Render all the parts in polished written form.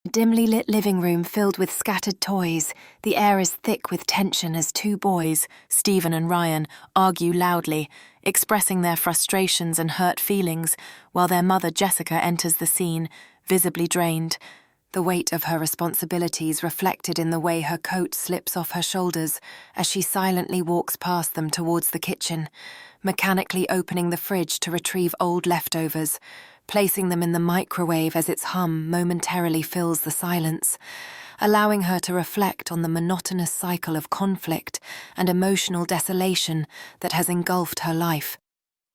A dimly lit living room filled with scattered toys, the air is thick with tension as two boys, Stephen and Ryan, argue loudly, expressing their frustrations and hurt feelings, while their mother Jessica enters the scene, visibly drained, the weight of her responsibilities reflected in the way her coat slips off her shoulders as she silently walks past them towards the kitchen, mechanically opening the fridge to retrieve old leftovers, placing them in the microwave as its hum momentarily fills the silence, allowing her to reflect on the monotonous cycle of conflict and emotional desolation that has engulfed her life,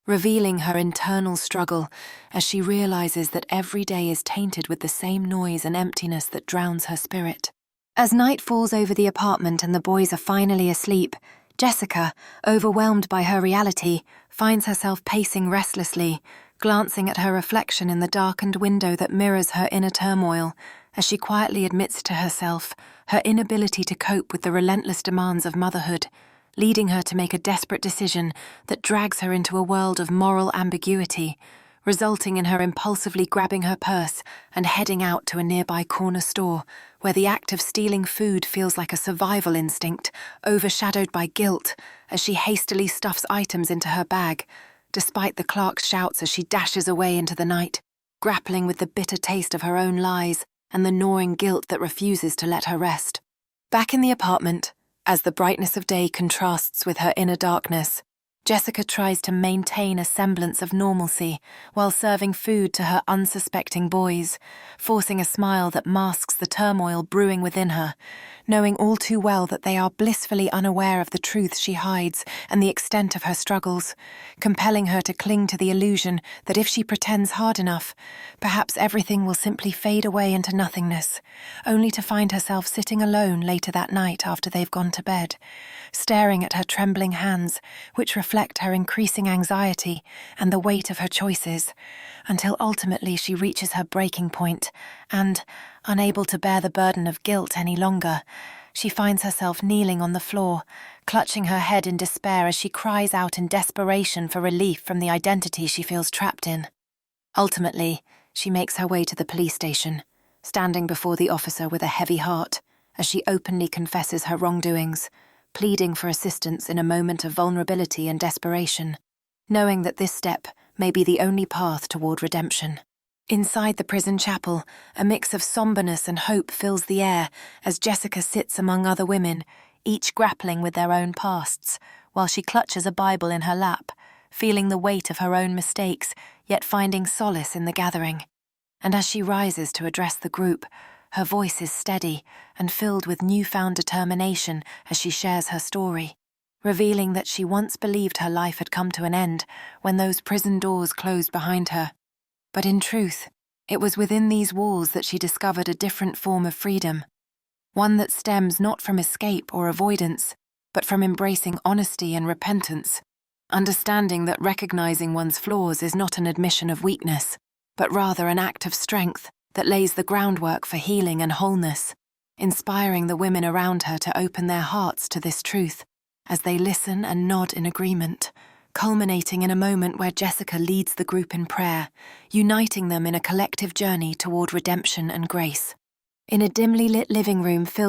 revealing her internal struggle as she realizes that every day is tainted with the same noise and emptiness that drowns her spirit. As night falls over the apartment and the boys are finally asleep, Jessica, overwhelmed by her reality, finds herself pacing restlessly, glancing at her reflection in the darkened window that mirrors her inner turmoil, as she quietly admits to herself her inability to cope with the relentless demands of motherhood, leading her to make a desperate decision that drags her into a world of moral ambiguity, resulting in her impulsively grabbing her purse and heading out to a nearby corner store, where the act of stealing food feels like a survival instinct, overshadowed by guilt, as she hastily stuffs items into her bag, despite the clerk's shouts as she dashes away into the night, grappling with the bitter taste of her own lies and the gnawing guilt that refuses to let her rest. Back in the apartment, as the brightness of day contrasts with her inner darkness, Jessica tries to maintain a semblance of normalcy while serving food to her unsuspecting boys, forcing a smile that masks the turmoil brewing within her, knowing all too well that they are blissfully unaware of the truth she hides and the extent of her struggles, compelling her to cling to the illusion that if she pretends hard enough, perhaps everything will simply fade away into nothingness, only to find herself sitting alone later that night after they've gone to bed, staring at her trembling hands, which reflect her increasing anxiety and the weight of her choices, until ultimately she reaches her breaking point and, unable to bear the burden of guilt any longer, she finds herself kneeling on the floor, clutching her head in despair as she cries out in desperation for relief from the identity she feels trapped in. Ultimately, she makes her way to the police station, standing before the officer with a heavy heart as she openly confesses her wrongdoings, pleading for assistance in a moment of vulnerability and desperation, knowing that this step may be the only path toward redemption. Inside the prison chapel, a mix of somberness and hope fills the air as Jessica sits among other women, each grappling with their own pasts, while she clutches a Bible in her lap, feeling the weight of her own mistakes, yet finding solace in the gathering. And as she rises to address the group, her voice is steady and filled with newfound determination as she shares her story, revealing that she once believed her life had come to an end when those prison doors closed behind her. But in truth, it was within these walls that she discovered a different form of freedom, one that stems not from escape or avoidance, but from embracing honesty and repentance, understanding that recognizing one's flaws is not an admission of weakness, but rather an act of strength that lays the groundwork for healing and wholeness, inspiring the women around her to open their hearts to this truth as they listen and nod in agreement, culminating in a moment where Jessica leads the group in prayer, uniting them in a collective journey toward redemption and grace. In a dimly lit living room filled